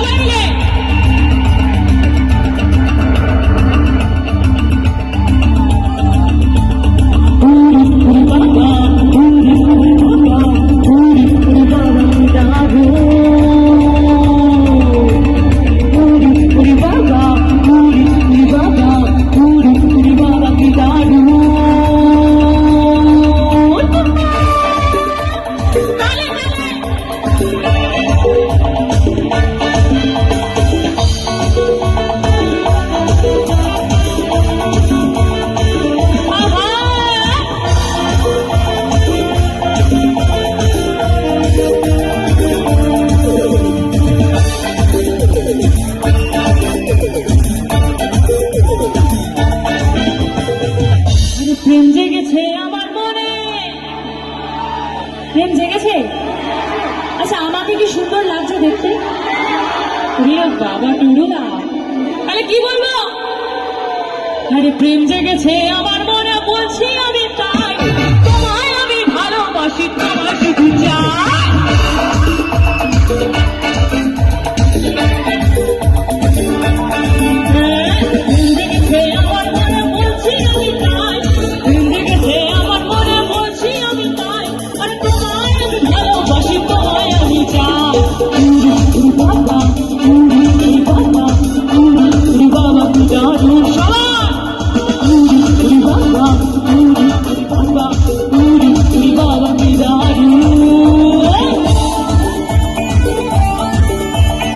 সবাই মিলে প্রেম জেগেছে আমার মনে, প্রেম জেগেছে। আচ্ছা আমাকে কি সুন্দর লাগছে দেখতে, বাবা টুরুদা, তাহলে কি বলবো? আরে প্রেম জেগেছে আমার মনে, বলছি আমি তা